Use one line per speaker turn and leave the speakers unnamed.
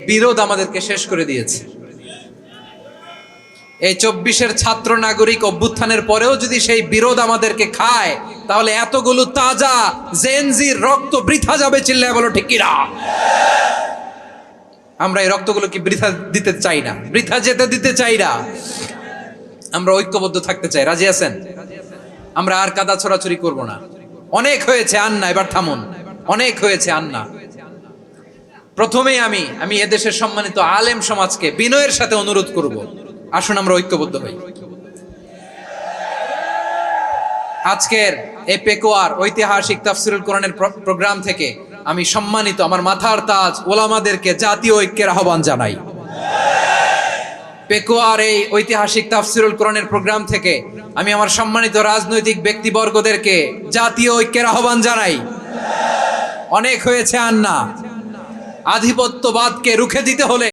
বিরোধ আমাদেরকে শেষ করে দিয়েছে। এই 24-এর ছাত্র নাগরিক অভ্যুত্থানের পরেও যদি সেই বিরোধ আমাদেরকে খায়, তাহলে এতগুলো তাজা জেনজির রক্ত বৃথা যাবে। চিল্লায় বলো ঠিক কিনা? আমরা এই রক্তগুলো কি বৃথা দিতে চাই না, বৃথা যেতে দিতে চাই না। আমরা ঐক্যবদ্ধ থাকতে চাই। রাজি আছেন? আমরা আর কাদা ছড়াছড়ি করব না। অনেক হয়েছে আন্না, এবার থামুন। অনেক হয়েছে আন্না। প্রথমেই আমি এদেশের সম্মানিত আলেম সমাজকে বিনয়ের সাথে অনুরোধ করব, আসুন আমরা ঐক্যবদ্ধ হই। আজকের এই পেকুয়ার ঐতিহাসিক তাফসিরুল কোরআনের প্রোগ্রাম থেকে আমি সম্মানিত আমার মাথার তাজ ওলামাদেরকে জাতীয় ঐক্যের আহ্বান জানাই। পেকুয়ার এই ঐতিহাসিক তাফসিরুল কোরআনের প্রোগ্রাম থেকে আমি আমার সম্মানিত রাজনৈতিক ব্যক্তিবর্গদেরকে জাতীয় ঐক্যের আহ্বান জানাই। অনেক হয়েছে আন্না। আধিপত্যবাদকে রুখে দিতে হলে